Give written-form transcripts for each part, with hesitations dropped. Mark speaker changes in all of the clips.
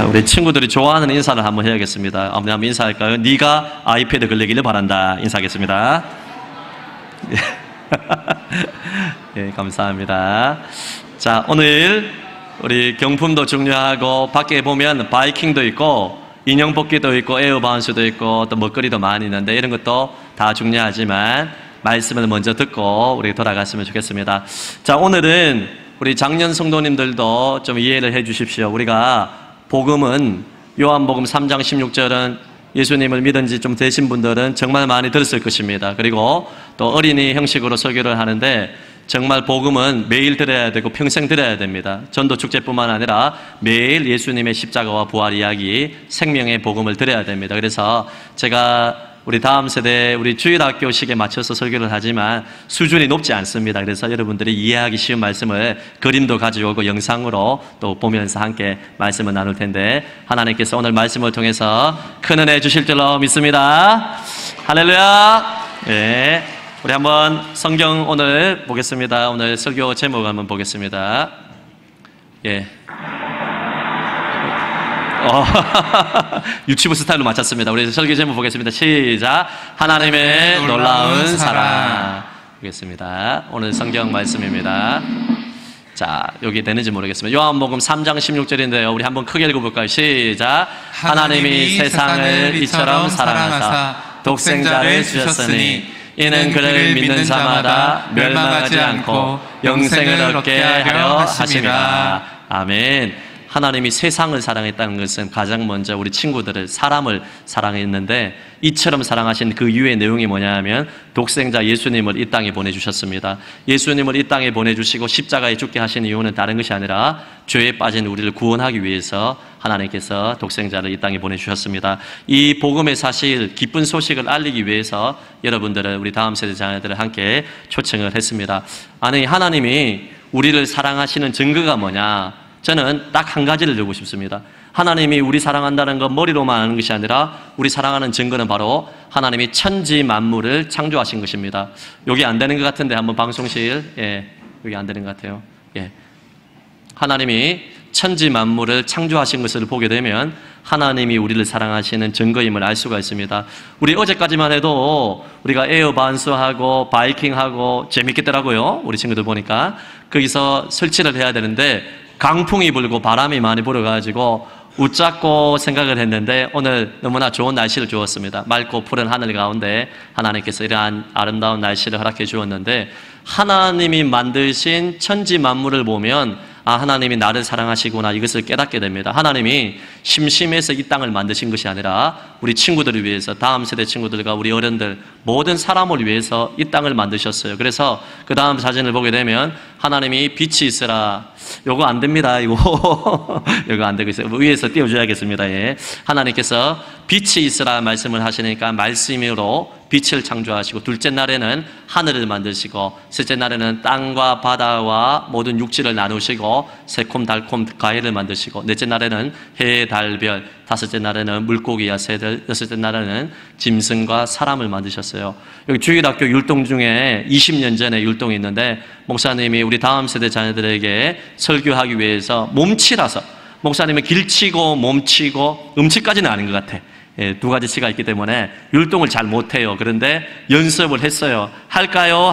Speaker 1: 우리 친구들이 좋아하는 인사를 한번 해야겠습니다. 한번 인사할까요? 네가 아이패드 걸리기를 바란다. 인사하겠습니다. 예, 감사합니다. 자, 오늘 우리 경품도 중요하고 밖에 보면 바이킹도 있고 인형 뽑기도 있고 에어바운스도 있고 또 먹거리도 많이 있는데 이런 것도 다 중요하지만 말씀을 먼저 듣고 우리 돌아갔으면 좋겠습니다. 자, 오늘은 우리 작년 성도님들도 좀 이해를 해 주십시오. 우리가 복음은 요한복음 3장 16절은 예수님을 믿은 지 좀 되신 분들은 정말 많이 들었을 것입니다. 그리고 또 어린이 형식으로 설교를 하는데 정말 복음은 매일 들어야 되고 평생 들어야 됩니다. 전도 축제뿐만 아니라 매일 예수님의 십자가와 부활 이야기, 생명의 복음을 들어야 됩니다. 그래서 제가 우리 다음 세대 우리 주일학교식에 맞춰서 설교를 하지만 수준이 높지 않습니다. 그래서 여러분들이 이해하기 쉬운 말씀을 그림도 가져오고 영상으로 또 보면서 함께 말씀을 나눌 텐데 하나님께서 오늘 말씀을 통해서 큰 은혜 주실 줄로 믿습니다. 할렐루야. 네. 우리 한번 성경 오늘 보겠습니다. 오늘 설교 제목 한번 보겠습니다. 예. 유치부 스타일로 맞췄습니다. 우리 설교 제목 보겠습니다. 시작. 하나님의 놀라운 사랑. 보겠습니다. 오늘 성경 말씀입니다. 자, 여기 되는지 모르겠습니다. 요한복음 3장 16절인데요. 우리 한번 크게 읽어볼까요? 시작. 하나님이 세상을 이처럼 사랑하사 독생자를 주셨으니 이는 그를 믿는 자마다 멸망하지 않고 영생을 얻게 하려 하심이라. 아멘. 하나님이 세상을 사랑했다는 것은 가장 먼저 우리 친구들을, 사람을 사랑했는데 이처럼 사랑하신 그 이유의 내용이 뭐냐 하면 독생자 예수님을 이 땅에 보내주셨습니다. 예수님을 이 땅에 보내주시고 십자가에 죽게 하신 이유는 다른 것이 아니라 죄에 빠진 우리를 구원하기 위해서 하나님께서 독생자를 이 땅에 보내주셨습니다. 이 복음의 사실, 기쁜 소식을 알리기 위해서 여러분들을, 우리 다음 세대 자녀들을 함께 초청을 했습니다. 아니, 하나님이 우리를 사랑하시는 증거가 뭐냐? 저는 딱 한 가지를 들고 싶습니다. 하나님이 우리 사랑한다는 건 머리로만 아는 것이 아니라 우리 사랑하는 증거는 바로 하나님이 천지 만물을 창조하신 것입니다. 여기 안 되는 것 같은데 한번 방송실, 예, 여기 안 되는 것 같아요. 예, 하나님이 천지 만물을 창조하신 것을 보게 되면 하나님이 우리를 사랑하시는 증거임을 알 수가 있습니다. 우리 어제까지만 해도 우리가 에어바운스하고 바이킹하고 재밌겠더라고요. 우리 친구들 보니까 거기서 설치를 해야 되는데 강풍이 불고 바람이 많이 불어가지고 웃자고 생각을 했는데 오늘 너무나 좋은 날씨를 주었습니다. 맑고 푸른 하늘 가운데 하나님께서 이러한 아름다운 날씨를 허락해 주었는데 하나님이 만드신 천지 만물을 보면 아, 하나님이 나를 사랑하시구나 이것을 깨닫게 됩니다. 하나님이 심심해서 이 땅을 만드신 것이 아니라 우리 친구들을 위해서, 다음 세대 친구들과 우리 어른들 모든 사람을 위해서 이 땅을 만드셨어요. 그래서 그 다음 사진을 보게 되면 하나님이 빛이 있으라. 요거 안 됩니다. 요거 안 되고 있어요. 위에서 띄워줘야겠습니다. 예. 하나님께서 빛이 있으라 말씀을 하시니까 말씀으로 빛을 창조하시고 둘째 날에는 하늘을 만드시고 셋째 날에는 땅과 바다와 모든 육지를 나누시고 새콤달콤 과일을 만드시고 넷째 날에는 해, 달, 별, 다섯째 날에는 물고기와 새들, 여섯째 날에는 짐승과 사람을 만드셨어요. 여기 주일학교 율동 중에 20년 전에 율동이 있는데 목사님이 우리 다음 세대 자녀들에게 설교하기 위해서 몸치라서, 목사님은 길치고 몸치고 음치까지는 아닌 것 같아. 예, 두 가지 치가 있기 때문에 율동을 잘 못해요. 그런데 연습을 했어요. 할까요?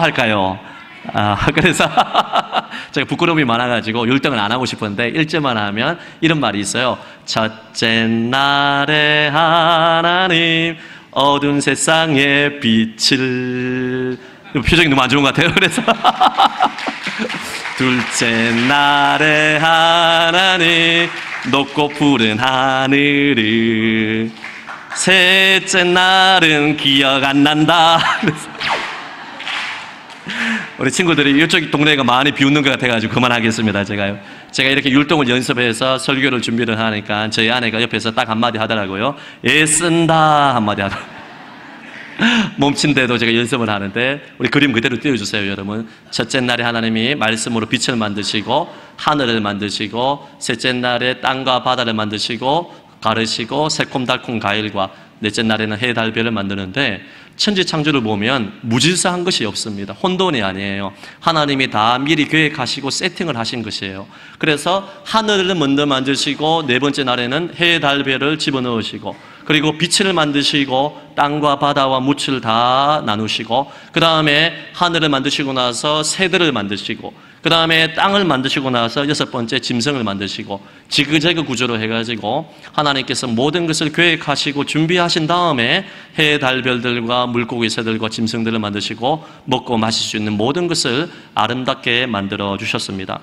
Speaker 1: 그래서 제가 부끄러움이 많아가지고 율동을 안 하고 싶었는데 1절만 하면 이런 말이 있어요. 첫째 날에 하나님 어두운 세상의 빛을, 표정이 너무 안 좋은 것 같아요. 그래서 둘째 날에 하나님 높고 푸른 하늘을, 셋째 날은 기억 안 난다. 우리 친구들이 이쪽 동네가 많이 비웃는 것 같아가지고 그만하겠습니다. 제가 이렇게 율동을 연습해서 설교를 준비를 하니까 저희 아내가 옆에서 딱 한마디 하더라고요. 애쓴다 한마디 하더라고요. 몸친데도 제가 연습을 하는데 우리 그림 그대로 띄워주세요. 여러분, 첫째 날에 하나님이 말씀으로 빛을 만드시고 하늘을 만드시고 셋째 날에 땅과 바다를 만드시고 가르시고 새콤달콤 과일과 넷째 날에는 해, 달, 별을 만드는데 천지창조를 보면 무질서한 것이 없습니다. 혼돈이 아니에요. 하나님이 다 미리 계획하시고 세팅을 하신 것이에요. 그래서 하늘을 먼저 만드시고 네 번째 날에는 해, 달, 별을 집어넣으시고 그리고 빛을 만드시고 땅과 바다와 무치를 다 나누시고 그 다음에 하늘을 만드시고 나서 새들을 만드시고 그 다음에 땅을 만드시고 나서 여섯 번째 짐승을 만드시고 지그재그 구조로 해가지고 하나님께서 모든 것을 계획하시고 준비하신 다음에 해, 달, 별들과 물고기, 새들과 짐승들을 만드시고 먹고 마실 수 있는 모든 것을 아름답게 만들어 주셨습니다.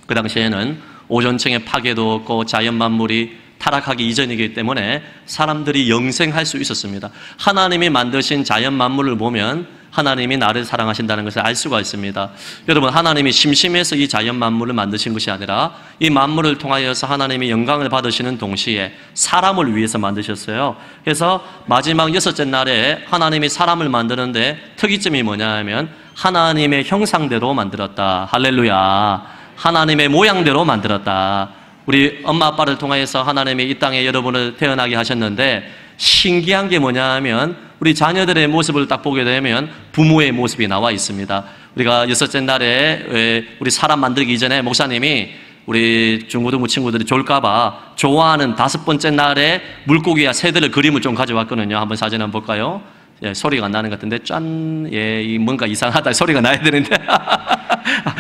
Speaker 1: 그 당시에는 오존층의 파괴도 없고 자연 만물이 타락하기 이전이기 때문에 사람들이 영생할 수 있었습니다. 하나님이 만드신 자연 만물을 보면 하나님이 나를 사랑하신다는 것을 알 수가 있습니다. 여러분, 하나님이 심심해서 이 자연 만물을 만드신 것이 아니라 이 만물을 통하여서 하나님이 영광을 받으시는 동시에 사람을 위해서 만드셨어요. 그래서 마지막 여섯째 날에 하나님이 사람을 만드는데 특이점이 뭐냐 하면 하나님의 형상대로 만들었다. 할렐루야. 하나님의 모양대로 만들었다. 우리 엄마 아빠를 통해서 하나님이 이 땅에 여러분을 태어나게 하셨는데 신기한 게 뭐냐 하면 우리 자녀들의 모습을 딱 보게 되면 부모의 모습이 나와 있습니다. 우리가 여섯째 날에 우리 사람 만들기 이전에 목사님이 우리 중고등부 친구들이 졸까봐 좋아하는 다섯 번째 날에 물고기와 새들을 그림을 좀 가져왔거든요. 한번 사진 한번 볼까요? 예, 소리가 안 나는 것 같은데 짠, 예, 뭔가 이상하다 소리가 나야 되는데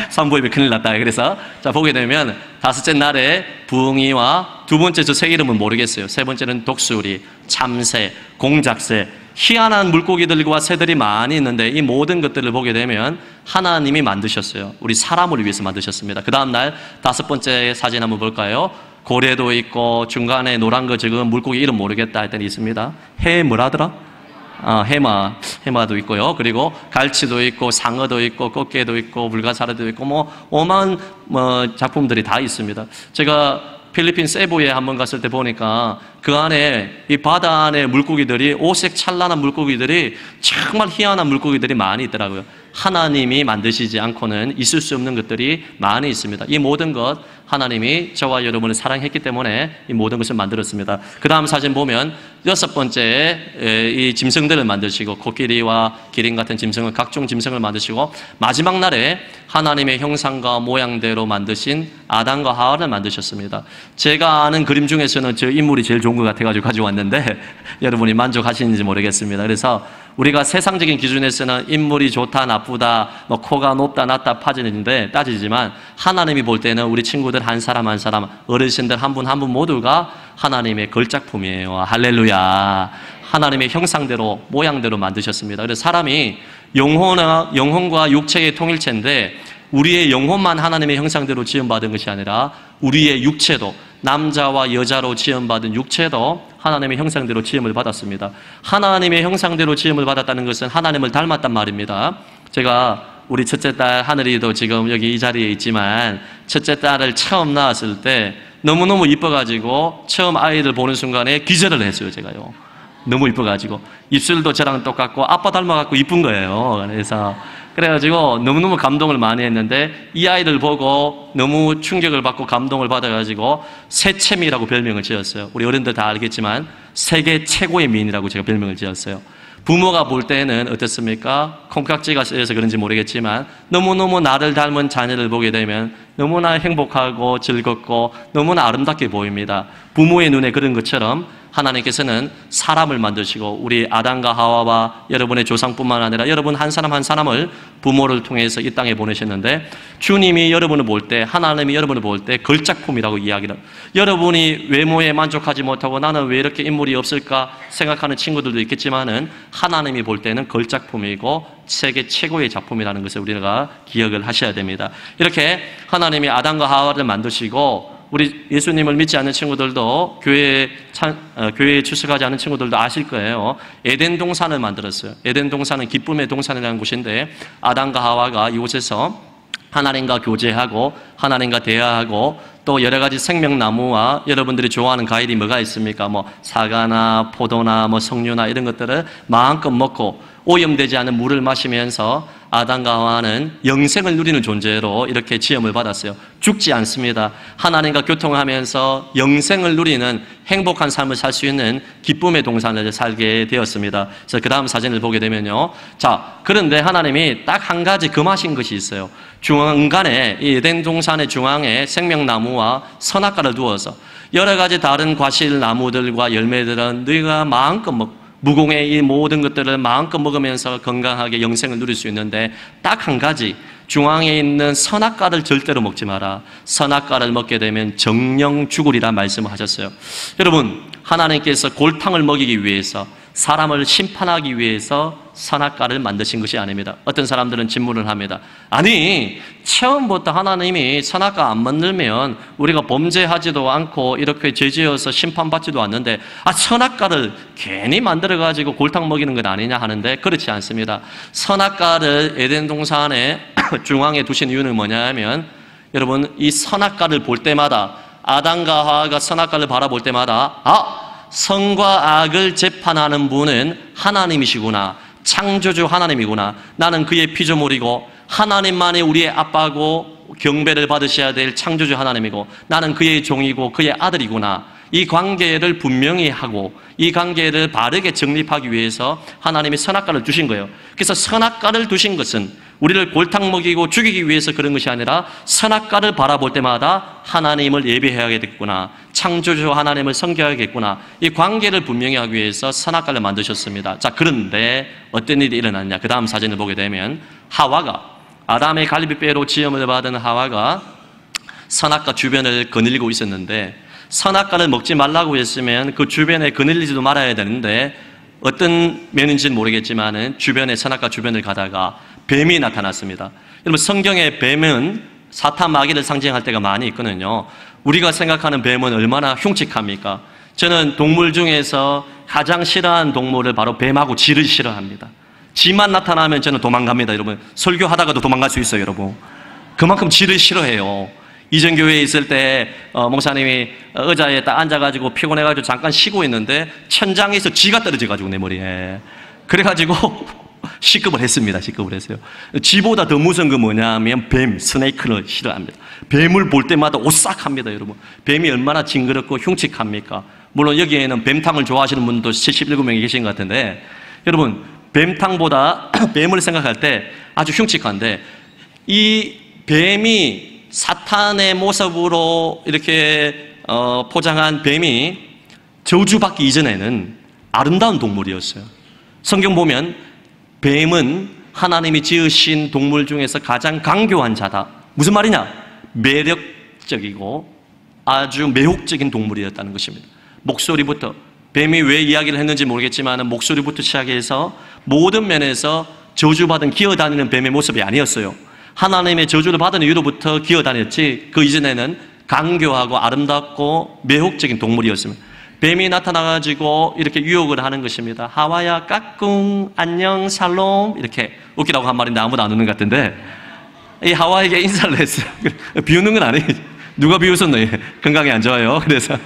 Speaker 1: 선보이면 큰일 났다. 그래서 자 보게 되면 다섯째 날에 부엉이와 두 번째 저 새 이름은 모르겠어요. 세 번째는 독수리, 참새, 공작새, 희한한 물고기들과 새들이 많이 있는데 이 모든 것들을 보게 되면 하나님이 만드셨어요. 우리 사람을 위해서 만드셨습니다. 그 다음 날 다섯 번째 사진 한번 볼까요? 고래도 있고 중간에 노란 거 지금 물고기 이름 모르겠다 했더니 있습니다. 해 뭐라더라? 해마도 있고요. 그리고 갈치도 있고 상어도 있고 꽃게도 있고 불가사리도 있고 뭐 오만 작품들이 다 있습니다. 제가 필리핀 세부에 한번 갔을 때 보니까 그 안에 이 바다 안에 물고기들이 오색 찬란한 물고기들이 정말 희한한 물고기들이 많이 있더라고요. 하나님이 만드시지 않고는 있을 수 없는 것들이 많이 있습니다. 이 모든 것 하나님이 저와 여러분을 사랑했기 때문에 이 모든 것을 만들었습니다. 그 다음 사진 보면 여섯 번째 이 짐승들을 만드시고 코끼리와 기린 같은 짐승을 각종 짐승을 만드시고 마지막 날에 하나님의 형상과 모양대로 만드신 아담과 하와를 만드셨습니다. 제가 아는 그림 중에서는 저 인물이 제일 좋은 것 같아가지고 가져왔는데 여러분이 만족하시는지 모르겠습니다. 그래서 우리가 세상적인 기준에서는 인물이 좋다 나쁘다 뭐 코가 높다 낮다 따지지만 하나님이 볼 때는 우리 친구들 한 사람 한 사람 어르신들 한 분 한 분 모두가 하나님의 걸작품이에요. 할렐루야. 하나님의 형상대로 모양대로 만드셨습니다. 그래서 사람이 영혼과 육체의 통일체인데 우리의 영혼만 하나님의 형상대로 지음받은 것이 아니라 우리의 육체도 남자와 여자로 지음받은 육체도 하나님의 형상대로 지음을 받았습니다. 하나님의 형상대로 지음을 받았다는 것은 하나님을 닮았단 말입니다. 제가 우리 첫째 딸 하늘이도 지금 여기 이 자리에 있지만 첫째 딸을 처음 낳았을 때 너무너무 이뻐가지고 처음 아이를 보는 순간에 기절을 했어요. 제가요. 너무 이뻐가지고 입술도 저랑 똑같고 아빠 닮아갖고 이쁜 거예요. 그래가지고 너무너무 감동을 많이 했는데 이 아이를 보고 너무 충격을 받고 감동을 받아가지고 새채미라고 별명을 지었어요. 우리 어른들 다 알겠지만 세계 최고의 미인이라고 제가 별명을 지었어요. 부모가 볼 때는 어떻습니까? 콩깍지가 쓰여서 그런지 모르겠지만 너무너무 나를 닮은 자녀를 보게 되면 너무나 행복하고 즐겁고 너무나 아름답게 보입니다. 부모의 눈에 그런 것처럼 하나님께서는 사람을 만드시고 우리 아담과 하와와 여러분의 조상뿐만 아니라 여러분 한 사람 한 사람을 부모를 통해서 이 땅에 보내셨는데 주님이 여러분을 볼 때 하나님이 여러분을 볼 때 걸작품이라고 이야기를 여러분이 외모에 만족하지 못하고 나는 왜 이렇게 인물이 없을까 생각하는 친구들도 있겠지만은 하나님이 볼 때는 걸작품이고 세계 최고의 작품이라는 것을 우리가 기억을 하셔야 됩니다. 이렇게 하나님이 아담과 하와를 만드시고 우리 예수님을 믿지 않는 친구들도 교회에 출석하지 않은 친구들도 아실 거예요. 에덴 동산을 만들었어요. 에덴 동산은 기쁨의 동산이라는 곳인데 아담과 하와가 이곳에서 하나님과 교제하고 하나님과 대화하고 또 여러 가지 생명나무와 여러분들이 좋아하는 과일이 뭐가 있습니까? 뭐 사과나 포도나 뭐 석류나 이런 것들을 마음껏 먹고 오염되지 않은 물을 마시면서 아담과 하와는 영생을 누리는 존재로 이렇게 지음을 받았어요. 죽지 않습니다. 하나님과 교통하면서 영생을 누리는 행복한 삶을 살 수 있는 기쁨의 동산을 살게 되었습니다. 그래서 그 다음 사진을 보게 되면요. 자, 그런데 하나님이 딱 한 가지 금하신 것이 있어요. 중간에, 이 에덴 동산의 중앙에 생명나무와 선악과를 두어서 여러 가지 다른 과실 나무들과 열매들은 너희가 마음껏 무공의 이 모든 것들을 마음껏 먹으면서 건강하게 영생을 누릴 수 있는데 딱 한 가지, 중앙에 있는 선악과를 절대로 먹지 마라. 선악과를 먹게 되면 정령 죽으리라 말씀을 하셨어요. 여러분, 하나님께서 골탕을 먹이기 위해서, 사람을 심판하기 위해서 선악과를 만드신 것이 아닙니다. 어떤 사람들은 질문을 합니다. 아니, 처음부터 하나님이 선악과 안 만들면 우리가 범죄하지도 않고 이렇게 죄지어서 심판받지도 않는데 선악과를 괜히 만들어가지고 골탕 먹이는 것 아니냐 하는데 그렇지 않습니다. 선악과를 에덴 동산의 중앙에 두신 이유는 뭐냐 하면 여러분, 이 선악과를 볼 때마다, 아담과 하와가 선악과를 바라볼 때마다 선과 악을 재판하는 분은 하나님이시구나. 창조주 하나님이구나. 나는 그의 피조물이고 하나님만이 우리의 아빠고 경배를 받으셔야 될 창조주 하나님이고 나는 그의 종이고 그의 아들이구나. 이 관계를 분명히 하고 이 관계를 바르게 정립하기 위해서 하나님이 선악과를 주신 거예요. 그래서 선악과를 두신 것은 우리를 골탕 먹이고 죽이기 위해서 그런 것이 아니라 선악과를 바라볼 때마다 하나님을 예배해야겠구나. 창조주 하나님을 섬겨야겠구나. 이 관계를 분명히 하기 위해서 선악과를 만드셨습니다. 자, 그런데 어떤 일이 일어났냐. 그 다음 사진을 보게 되면 하와가, 아담의 갈비뼈로 지음을 받은 하와가 선악과 주변을 거닐고 있었는데 선악과를 먹지 말라고 했으면 그 주변에 거닐리지도 말아야 되는데 어떤 면인지는 모르겠지만 주변에, 선악과 주변을 가다가 뱀이 나타났습니다. 여러분, 성경의 뱀은 사탄 마귀를 상징할 때가 많이 있거든요. 우리가 생각하는 뱀은 얼마나 흉측합니까? 저는 동물 중에서 가장 싫어하는 동물을 바로 뱀하고 쥐를 싫어합니다. 쥐만 나타나면 저는 도망갑니다. 여러분, 설교하다가도 도망갈 수 있어요. 여러분, 그만큼 쥐를 싫어해요. 이전 교회에 있을 때 목사님이 의자에 딱 앉아가지고 피곤해가지고 잠깐 쉬고 있는데 천장에서 쥐가 떨어져가지고 내 머리에, 그래가지고 시급을 했습니다. 시급을 했어요. 쥐보다 더 무서운 건 뭐냐면 뱀, 스네이크를 싫어합니다. 뱀을 볼 때마다 오싹합니다. 여러분, 뱀이 얼마나 징그럽고 흉측합니까? 물론 여기에는 뱀탕을 좋아하시는 분도 77명이 계신 것 같은데, 여러분, 뱀탕보다 뱀을 생각할 때 아주 흉측한데, 이 뱀이 사탄의 모습으로 이렇게 포장한 뱀이 저주받기 이전에는 아름다운 동물이었어요. 성경 보면 뱀은 하나님이 지으신 동물 중에서 가장 강교한 자다. 무슨 말이냐? 매력적이고 아주 매혹적인 동물이었다는 것입니다. 목소리부터, 뱀이 왜 이야기를 했는지 모르겠지만 목소리부터 시작해서 모든 면에서 저주받은 기어다니는 뱀의 모습이 아니었어요. 하나님의 저주를 받은 이후로부터 기어다녔지 그 이전에는 강교하고 아름답고 매혹적인 동물이었습니다. 뱀이 나타나가지고 이렇게 유혹을 하는 것입니다. 하와야, 까꿍, 안녕, 샬롬, 이렇게 웃기다고 한 말인데 아무도 안 웃는 것 같은데, 이 하와에게 인사를 했어요. 비웃는 건 아니에요. 누가 비웃었노? 건강이 안 좋아요. 그래서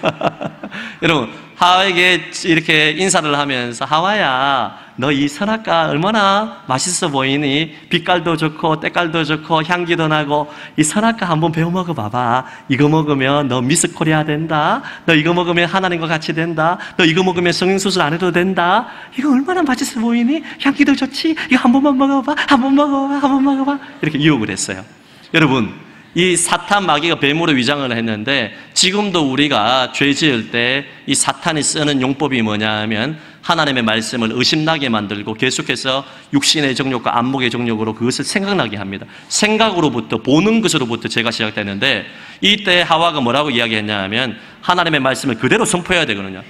Speaker 1: 여러분, 하와에게 이렇게 인사를 하면서 하와야, 너 이 선악과 얼마나 맛있어 보이니? 빛깔도 좋고 때깔도 좋고 향기도 나고 이 선악과 한번 배워 먹어봐봐. 이거 먹으면 너 미스 코리아 된다. 너 이거 먹으면 하나님과 같이 된다. 너 이거 먹으면 성형수술 안 해도 된다. 이거 얼마나 맛있어 보이니? 향기도 좋지? 이거 한 번만 먹어봐. 한 번 먹어봐. 한 번 먹어봐. 이렇게 유혹을 했어요. 여러분, 이 사탄 마귀가 뱀으로 위장을 했는데 지금도 우리가 죄 지을 때 이 사탄이 쓰는 용법이 뭐냐 하면 하나님의 말씀을 의심나게 만들고 계속해서 육신의 정욕과 안목의 정욕으로 그것을 생각나게 합니다. 생각으로부터, 보는 것으로부터 죄가 시작되는데 이때 하와가 뭐라고 이야기했냐 하면 하나님의 말씀을 그대로 선포해야 되거든요.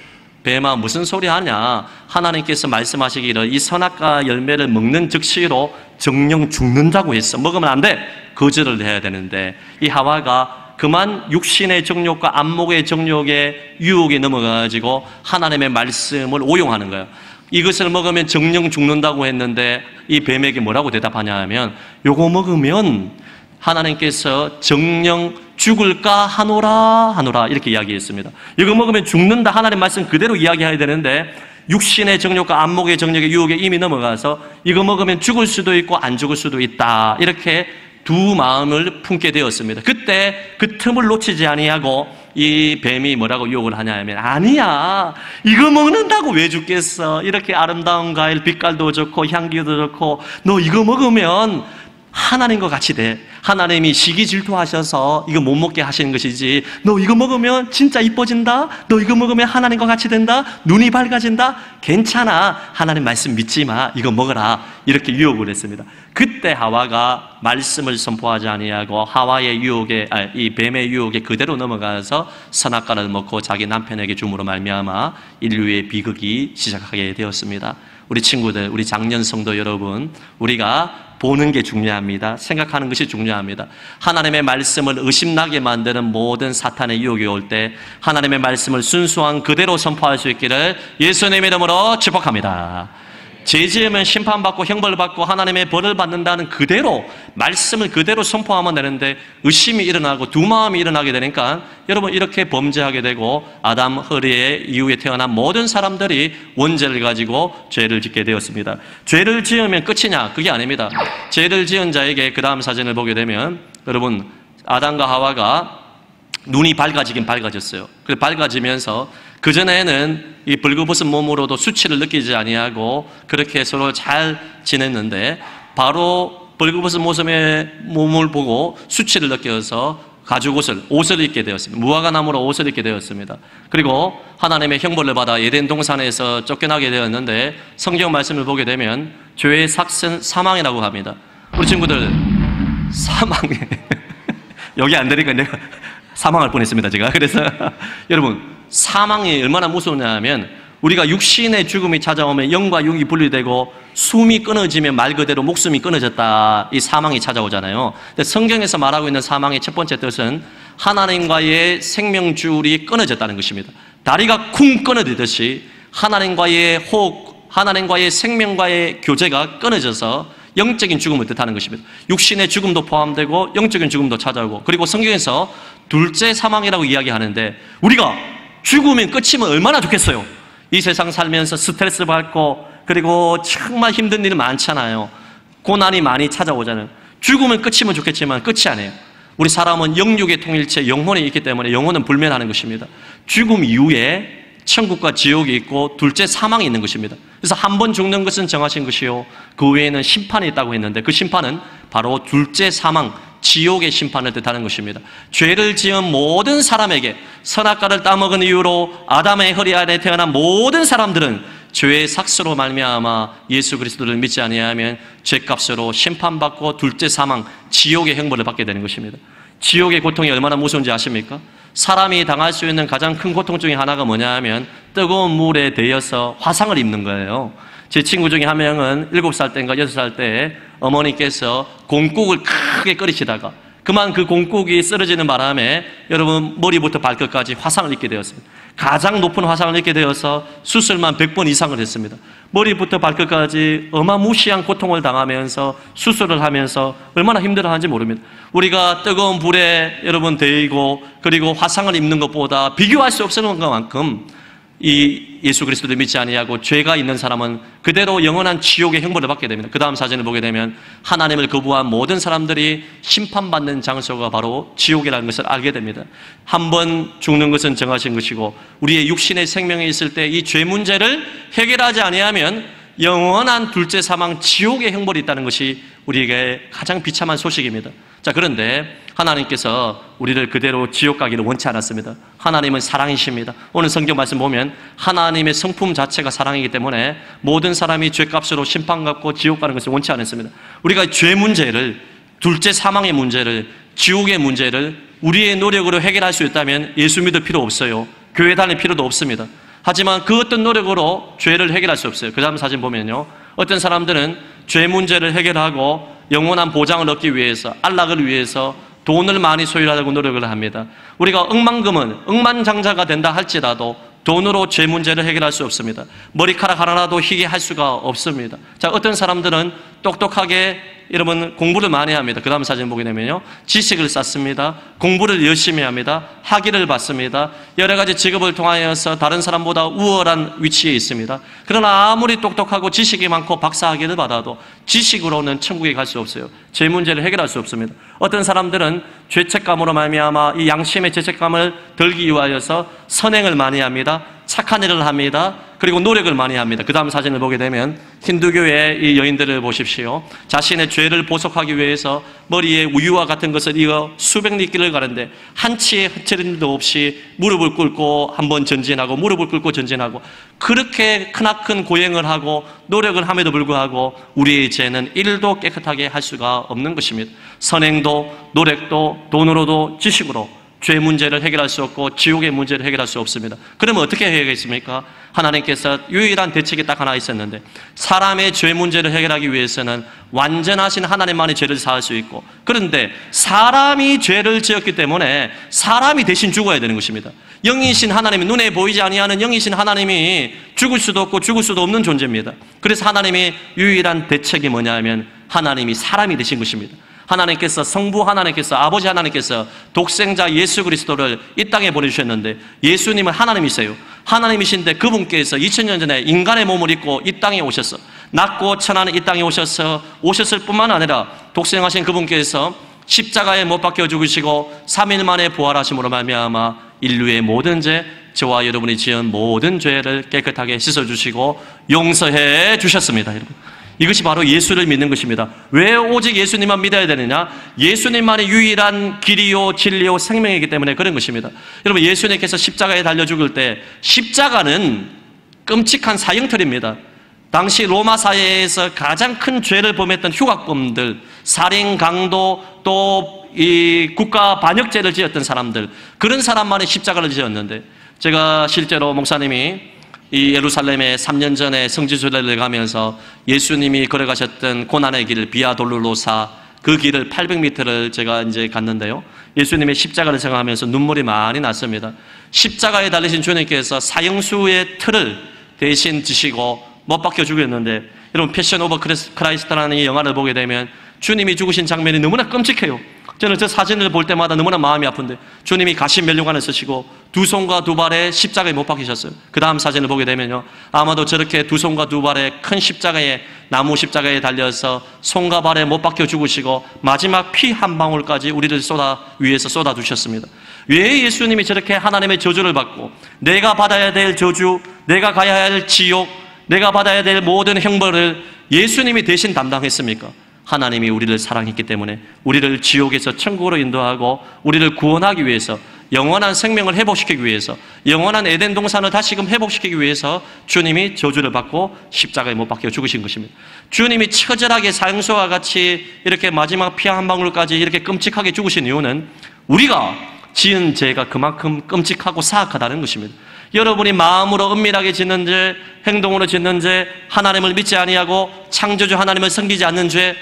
Speaker 1: 뱀아, 무슨 소리 하냐? 하나님께서 말씀하시기를 이 선악과 열매를 먹는 즉시로 정령 죽는다고 했어. 먹으면 안 돼. 거절을 해야 되는데 이 하와가 그만 육신의 정욕과 안목의 정욕의 유혹에 넘어가가지고 하나님의 말씀을 오용하는 거예요. 이것을 먹으면 정령 죽는다고 했는데 이 뱀에게 뭐라고 대답하냐 하면 요거 먹으면 하나님께서 정령 죽을까 하노라 이렇게 이야기했습니다. 이거 먹으면 죽는다, 하나님 말씀 그대로 이야기해야 되는데 육신의 정욕과 안목의 정욕의 유혹에 이미 넘어가서 이거 먹으면 죽을 수도 있고 안 죽을 수도 있다. 이렇게 두 마음을 품게 되었습니다. 그때 그 틈을 놓치지 아니하고 이 뱀이 뭐라고 유혹을 하냐 하면, 아니야, 이거 먹는다고 왜 죽겠어? 이렇게 아름다운 과일, 빛깔도 좋고 향기도 좋고 너 이거 먹으면 하나님과 같이 돼. 하나님이 시기 질투하셔서 이거 못 먹게 하시는 것이지, 너 이거 먹으면 진짜 이뻐진다? 너 이거 먹으면 하나님과 같이 된다? 눈이 밝아진다? 괜찮아, 하나님 말씀 믿지 마, 이거 먹어라. 이렇게 유혹을 했습니다. 그때 하와가 말씀을 선포하지 아니하고 하와의 유혹에, 이 뱀의 유혹에 그대로 넘어가서 선악과를 먹고 자기 남편에게 줌으로 말미암아 인류의 비극이 시작하게 되었습니다. 우리 친구들, 우리 장년 성도 여러분, 우리가 보는 게 중요합니다. 생각하는 것이 중요합니다. 하나님의 말씀을 의심나게 만드는 모든 사탄의 유혹이 올 때 하나님의 말씀을 순수한 그대로 선포할 수 있기를 예수님의 이름으로 축복합니다. 죄 지으면 심판받고 형벌을 받고 하나님의 벌을 받는다는 그대로 말씀을 그대로 선포하면 되는데 의심이 일어나고 두 마음이 일어나게 되니까 여러분 이렇게 범죄하게 되고 아담 허리에 이후에 태어난 모든 사람들이 원죄를 가지고 죄를 짓게 되었습니다. 죄를 지으면 끝이냐? 그게 아닙니다. 죄를 지은 자에게 그 다음 사진을 보게 되면 여러분 아담과 하와가 눈이 밝아지긴 밝아졌어요. 그래서 밝아지면서 그전에는 이 벌거벗은 몸으로도 수치를 느끼지 아니하고 그렇게 서로 잘 지냈는데 바로 벌거벗은 모습의 몸을 보고 수치를 느껴서 가죽 옷을 입게 되었습니다. 무화과 나무로 옷을 입게 되었습니다. 그리고 하나님의 형벌을 받아 에덴 동산에서 쫓겨나게 되었는데 성경 말씀을 보게 되면 죄의 삭은 사망이라고 합니다. 우리 친구들 사망에 여기 안 되니까 내가 사망할 뻔했습니다, 제가. 그래서 여러분 사망이 얼마나 무서우냐면 우리가 육신의 죽음이 찾아오면 영과 육이 분리되고 숨이 끊어지면 말 그대로 목숨이 끊어졌다, 이 사망이 찾아오잖아요. 근데 성경에서 말하고 있는 사망의 첫 번째 뜻은 하나님과의 생명줄이 끊어졌다는 것입니다. 다리가 쿵 끊어지듯이 하나님과의 호흡, 하나님과의 생명과의 교제가 끊어져서 영적인 죽음을 뜻하는 것입니다. 육신의 죽음도 포함되고 영적인 죽음도 찾아오고, 그리고 성경에서 둘째 사망이라고 이야기하는데 우리가 죽으면 끝이면 얼마나 좋겠어요. 이 세상 살면서 스트레스 받고 그리고 정말 힘든 일이 많잖아요. 고난이 많이 찾아오잖아요. 죽으면 끝이면 좋겠지만 끝이 아니에요. 우리 사람은 영육의 통일체, 영혼이 있기 때문에 영혼은 불면하는 것입니다. 죽음 이후에 천국과 지옥이 있고 둘째 사망이 있는 것입니다. 그래서 한 번 죽는 것은 정하신 것이요 그 외에는 심판이 있다고 했는데 그 심판은 바로 둘째 사망, 지옥의 심판을 뜻하는 것입니다. 죄를 지은 모든 사람에게 선악과를 따먹은 이유로 아담의 허리 아래 태어난 모든 사람들은 죄의 삭스로 말미암아 예수 그리스도를 믿지 아니하면 죄값으로 심판받고 둘째 사망, 지옥의 형벌을 받게 되는 것입니다. 지옥의 고통이 얼마나 무서운지 아십니까? 사람이 당할 수 있는 가장 큰 고통 중에 하나가 뭐냐 하면 뜨거운 물에 데여서 화상을 입는 거예요. 제 친구 중에 한 명은 7살 때인가 6살 때 어머니께서 공국을 크게 끓이시다가 그만 그 공국이 쓰러지는 바람에 여러분 머리부터 발끝까지 화상을 입게 되었습니다. 가장 높은 화상을 입게 되어서 수술만 100번 이상을 했습니다. 머리부터 발끝까지 어마무시한 고통을 당하면서 수술을 하면서 얼마나 힘들어하는지 모릅니다. 우리가 뜨거운 불에 여러분 데이고 그리고 화상을 입는 것보다 비교할 수 없을 것만큼 이 예수 그리스도를 믿지 아니하고 죄가 있는 사람은 그대로 영원한 지옥의 형벌을 받게 됩니다. 그 다음 사진을 보게 되면 하나님을 거부한 모든 사람들이 심판받는 장소가 바로 지옥이라는 것을 알게 됩니다. 한 번 죽는 것은 정하신 것이고 우리의 육신의 생명이 있을 때 이 죄 문제를 해결하지 아니하면 영원한 둘째 사망, 지옥의 형벌이 있다는 것이 우리에게 가장 비참한 소식입니다. 자, 그런데 하나님께서 우리를 그대로 지옥 가기를 원치 않았습니다. 하나님은 사랑이십니다. 오늘 성경 말씀 보면 하나님의 성품 자체가 사랑이기 때문에 모든 사람이 죄값으로 심판받고 지옥 가는 것을 원치 않았습니다. 우리가 죄 문제를, 둘째 사망의 문제를, 지옥의 문제를 우리의 노력으로 해결할 수 있다면 예수 믿을 필요 없어요. 교회 다닐 필요도 없습니다. 하지만 그 어떤 노력으로 죄를 해결할 수 없어요. 그 다음 사진 보면요, 어떤 사람들은 죄 문제를 해결하고 영원한 보장을 얻기 위해서, 안락을 위해서 돈을 많이 소유하려고 노력을 합니다. 우리가 억만장자가 된다 할지라도 돈으로 죄 문제를 해결할 수 없습니다. 머리카락 하나라도 희게 할 수가 없습니다. 자, 어떤 사람들은 똑똑하게 여러분 공부를 많이 합니다. 그 다음 사진 보게 되면요, 지식을 쌓습니다. 공부를 열심히 합니다. 학위를 받습니다. 여러 가지 직업을 통하여서 다른 사람보다 우월한 위치에 있습니다. 그러나 아무리 똑똑하고 지식이 많고 박사 학위를 받아도 지식으로는 천국에 갈 수 없어요. 죄 문제를 해결할 수 없습니다. 어떤 사람들은 죄책감으로 말미암아 이 양심의 죄책감을 덜기 위하여서 선행을 많이 합니다. 착한 일을 합니다. 그리고 노력을 많이 합니다. 그 다음 사진을 보게 되면 힌두교의 이 여인들을 보십시오. 자신의 죄를 보속하기 위해서 머리에 우유와 같은 것을 이어 수백 리길을 가는데 한치의 흐트림도 없이 무릎을 꿇고 한번 전진하고 무릎을 꿇고 전진하고 그렇게 크나큰 고행을 하고 노력을 함에도 불구하고 우리의 죄는 1도 깨끗하게 할 수가 없는 것입니다. 선행도 노력도 돈으로도 지식으로 죄 문제를 해결할 수 없고 지옥의 문제를 해결할 수 없습니다. 그러면 어떻게 해야겠습니까? 하나님께서 유일한 대책이 딱 하나 있었는데 사람의 죄 문제를 해결하기 위해서는 완전하신 하나님만이 죄를 사할 수 있고, 그런데 사람이 죄를 지었기 때문에 사람이 대신 죽어야 되는 것입니다. 영이신 하나님이, 눈에 보이지 아니하는 영이신 하나님이 죽을 수도 없고 죽을 수도 없는 존재입니다. 그래서 하나님의 유일한 대책이 뭐냐면 하나님이 사람이 되신 것입니다. 하나님께서, 성부 하나님께서, 아버지 하나님께서 독생자 예수 그리스도를 이 땅에 보내주셨는데, 예수님은 하나님이세요. 하나님이신데 그분께서 2000년 전에 인간의 몸을 입고 이 땅에 오셔서 낮고 천하는 이 땅에 오셨을 뿐만 아니라 독생하신 그분께서 십자가에 못 박혀 죽으시고 3일 만에 부활하심으로 말미암아 인류의 모든 죄, 저와 여러분이 지은 모든 죄를 깨끗하게 씻어주시고 용서해 주셨습니다. 여러분, 이것이 바로 예수를 믿는 것입니다. 왜 오직 예수님만 믿어야 되느냐? 예수님만이 유일한 길이요 진리요 생명이기 때문에 그런 것입니다. 여러분, 예수님께서 십자가에 달려 죽을 때 십자가는 끔찍한 사형틀입니다. 당시 로마 사회에서 가장 큰 죄를 범했던 흉악범들, 살인, 강도, 또 이 국가 반역죄를 지었던 사람들, 그런 사람만이 십자가를 지었는데, 제가 실제로 목사님이 이 예루살렘에 3년 전에 성지순례를 가면서 예수님이 걸어가셨던 고난의 길, 비아 돌로로사, 그 길을 800m를 제가 이제 갔는데요, 예수님의 십자가를 생각하면서 눈물이 많이 났습니다. 십자가에 달리신 주님께서 사형수의 틀을 대신 지시고 못 박혀 죽였는데, 여러분, 패션 오브 크라이스트라는 이 영화를 보게 되면 주님이 죽으신 장면이 너무나 끔찍해요. 저는 저 사진을 볼 때마다 너무나 마음이 아픈데, 주님이 가시 면류관을 쓰시고 두 손과 두 발에 십자가에 못 박히셨어요. 그 다음 사진을 보게 되면요, 아마도 저렇게 두 손과 두 발에 큰 십자가에, 나무 십자가에 달려서 손과 발에 못 박혀 죽으시고 마지막 피 한 방울까지 우리를 위해서 쏟아 두셨습니다. 왜 예수님이 저렇게 하나님의 저주를 받고 내가 받아야 될 저주, 내가 가야 할 지옥, 내가 받아야 될 모든 형벌을 예수님이 대신 담당했습니까? 하나님이 우리를 사랑했기 때문에 우리를 지옥에서 천국으로 인도하고 우리를 구원하기 위해서, 영원한 생명을 회복시키기 위해서, 영원한 에덴 동산을 다시금 회복시키기 위해서 주님이 저주를 받고 십자가에 못 박혀 죽으신 것입니다. 주님이 처절하게 사형수와 같이 이렇게 마지막 피 한 방울까지 이렇게 끔찍하게 죽으신 이유는 우리가 지은 죄가 그만큼 끔찍하고 사악하다는 것입니다. 여러분이 마음으로 은밀하게 짓는 죄, 행동으로 짓는 죄, 하나님을 믿지 아니하고 창조주 하나님을 섬기지 않는 죄,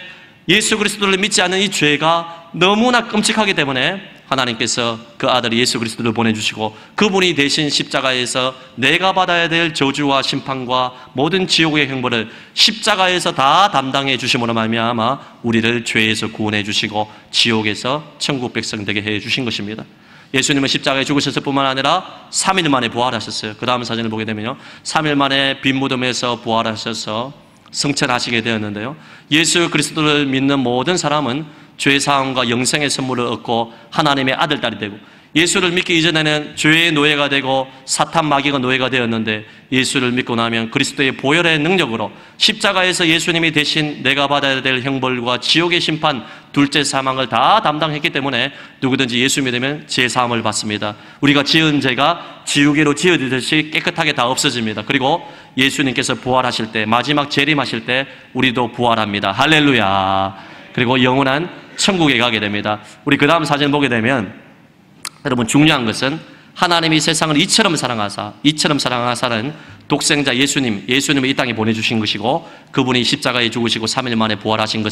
Speaker 1: 예수 그리스도를 믿지 않는 이 죄가 너무나 끔찍하기 때문에 하나님께서 그 아들 예수 그리스도를 보내주시고 그분이 대신 십자가에서 내가 받아야 될 저주와 심판과 모든 지옥의 형벌을 십자가에서 다 담당해 주심으로 말미암아 우리를 죄에서 구원해 주시고 지옥에서 천국 백성 되게 해 주신 것입니다. 예수님은 십자가에 죽으셨을 뿐만 아니라 3일 만에 부활하셨어요. 그 다음 사진을 보게 되면요, 3일 만에 빈 무덤에서 부활하셔서 승천하시게 되었는데요, 예수 그리스도를 믿는 모든 사람은 죄사함과 영생의 선물을 얻고 하나님의 아들, 딸이 되고, 예수를 믿기 이전에는 죄의 노예가 되고 사탄 마귀가 노예가 되었는데 예수를 믿고 나면 그리스도의 보혈의 능력으로 십자가에서 예수님이 대신 내가 받아야 될 형벌과 지옥의 심판, 둘째 사망을 다 담당했기 때문에 누구든지 예수 믿으면 죄사함을 받습니다. 우리가 지은 죄가 지우개로 지어지듯이 깨끗하게 다 없어집니다. 그리고 예수님께서 부활하실 때, 마지막 재림하실 때 우리도 부활합니다. 할렐루야. 그리고 영원한 천국에 가게 됩니다. 우리 그 다음 사진 보게 되면, 여러분, 중요한 것은 하나님이 세상을 이처럼 사랑하사는 독생자 예수님을 이 땅에 보내주신 것이고 그분이 십자가에 죽으시고 3일 만에 부활하신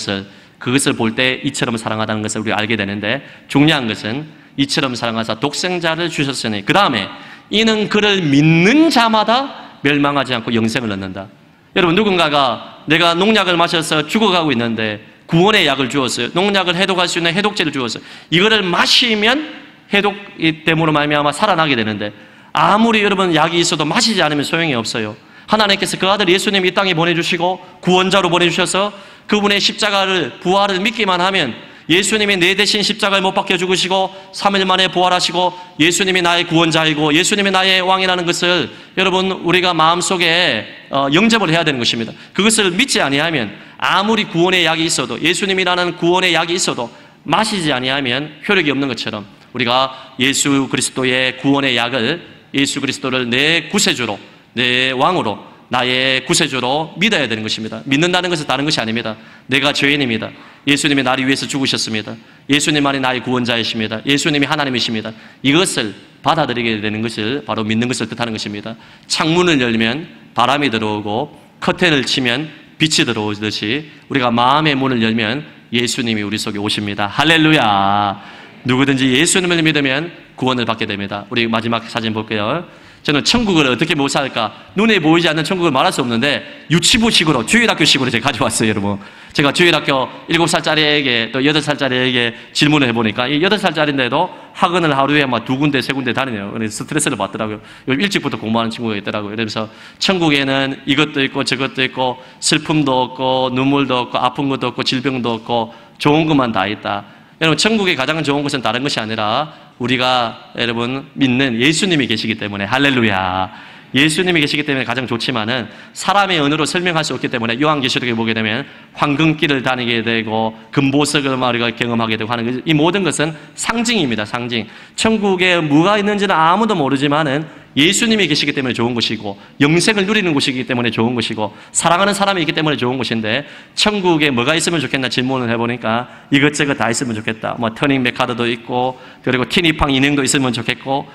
Speaker 1: 그것을 볼 때 이처럼 사랑하다는 것을 우리가 알게 되는데, 중요한 것은 이처럼 사랑하사 독생자를 주셨으니 그 다음에 이는 그를 믿는 자마다 멸망하지 않고 영생을 얻는다. 여러분, 누군가가 내가 농약을 마셔서 죽어가고 있는데 구원의 약을 주었어요. 농약을 해독할 수 있는 해독제를 주었어요. 이거를 마시면 해독됨으로 말미암아 살아나게 되는데, 아무리 여러분 약이 있어도 마시지 않으면 소용이 없어요. 하나님께서 그 아들 예수님 이 땅에 보내주시고 구원자로 보내주셔서 그분의 십자가를, 부활을 믿기만 하면 예수님이 내 대신 십자가를 못 박혀 죽으시고 3일 만에 부활하시고 예수님이 나의 구원자이고 예수님이 나의 왕이라는 것을 여러분 우리가 마음속에 영접을 해야 되는 것입니다. 그것을 믿지 아니하면 아무리 구원의 약이 있어도, 예수님이라는 구원의 약이 있어도 마시지 아니하면 효력이 없는 것처럼, 우리가 예수 그리스도의 구원의 약을, 예수 그리스도를 내 구세주로, 내 왕으로, 나의 구세주로 믿어야 되는 것입니다. 믿는다는 것은 다른 것이 아닙니다. 내가 죄인입니다. 예수님이 나를 위해서 죽으셨습니다. 예수님만이 나의 구원자이십니다. 예수님이 하나님이십니다. 이것을 받아들이게 되는 것을 바로 믿는 것을 뜻하는 것입니다. 창문을 열면 바람이 들어오고 커튼을 치면 빛이 들어오듯이 우리가 마음의 문을 열면 예수님이 우리 속에 오십니다. 할렐루야. 누구든지 예수님을 믿으면 구원을 받게 됩니다. 우리 마지막 사진 볼게요. 저는 천국을 어떻게 못 살까? 눈에 보이지 않는 천국을 말할 수 없는데 유치부식으로, 주일학교식으로 제가 가져왔어요, 여러분. 제가 주일학교 7살짜리에게 또 8살짜리에게 질문을 해보니까 이 8살짜리인데도 학원을 하루에 막 2군데, 3군데 다니네요. 그래서 스트레스를 받더라고요. 일찍부터 공부하는 친구가 있더라고요. 그래서 천국에는 이것도 있고 저것도 있고 슬픔도 없고 눈물도 없고 아픈 것도 없고 질병도 없고 좋은 것만 다 있다. 여러분, 천국의 가장 좋은 것은 다른 것이 아니라 우리가 여러분 믿는 예수님이 계시기 때문에, 할렐루야. 예수님이 계시기 때문에 가장 좋지만은 사람의 언어로 설명할 수 없기 때문에 요한계시록에 보게 되면 황금길을 다니게 되고 금보석을 우리가 경험하게 되고 하는 이 모든 것은 상징입니다. 상징. 천국에 뭐가 있는지는 아무도 모르지만은 예수님이 계시기 때문에 좋은 것이고 영생을 누리는 곳이기 때문에 좋은 것이고 사랑하는 사람이 있기 때문에 좋은 것인데, 천국에 뭐가 있으면 좋겠나 질문을 해보니까 이것저것 다 있으면 좋겠다. 뭐 터닝 메카드도 있고 그리고 티니팡 인형도 있으면 좋겠고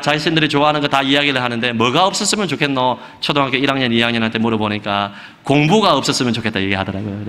Speaker 1: 자신들이 좋아하는 거 다 이야기를 하는데 뭐가 없었으면 좋겠노? 초등학교 1학년, 2학년한테 물어보니까 공부가 없었으면 좋겠다 얘기하더라고요.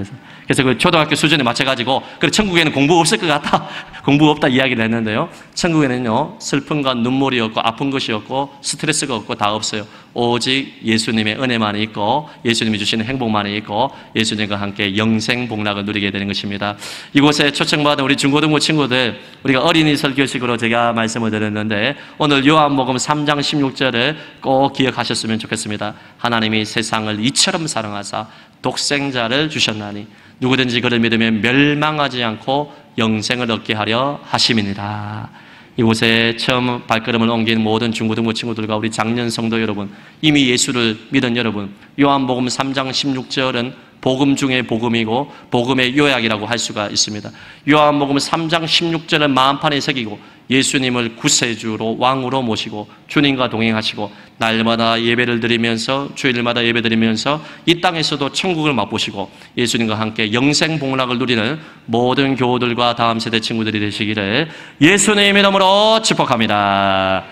Speaker 1: 그래서 그 초등학교 수준에 맞춰가지고, 그래 천국에는 공부 없을 것 같다. 공부 없다 이야기를 했는데요. 천국에는요, 슬픔과 눈물이 없고 아픈 것이 없고 스트레스가 없고 다 없어요. 오직 예수님의 은혜만이 있고 예수님이 주시는 행복만이 있고 예수님과 함께 영생 복락을 누리게 되는 것입니다. 이곳에 초청받은 우리 중고등부 친구들, 우리가 어린이 설교식으로 제가 말씀을 드렸는데 오늘 요한복음 3장 16절을 꼭 기억하셨으면 좋겠습니다. 하나님이 세상을 이처럼 사랑하사 독생자를 주셨나니 누구든지 그를 믿으면 멸망하지 않고 영생을 얻게 하려 하심이니라. 이곳에 처음 발걸음을 옮긴 모든 중고등부 친구들과 우리 장년 성도 여러분, 이미 예수를 믿은 여러분, 요한복음 3장 16절은 복음 중에 복음이고 복음의 요약이라고 할 수가 있습니다. 요한복음 3장 16절은 마음판에 새기고 예수님을 구세주로 왕으로 모시고 주님과 동행하시고 날마다 예배를 드리면서, 주일마다 예배 드리면서 이 땅에서도 천국을 맛보시고 예수님과 함께 영생 복락을 누리는 모든 교우들과 다음 세대 친구들이 되시기를 예수님의 이름으로 축복합니다.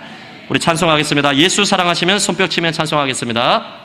Speaker 1: 우리 찬송하겠습니다. 예수 사랑하시면 손뼉 치면 찬송하겠습니다.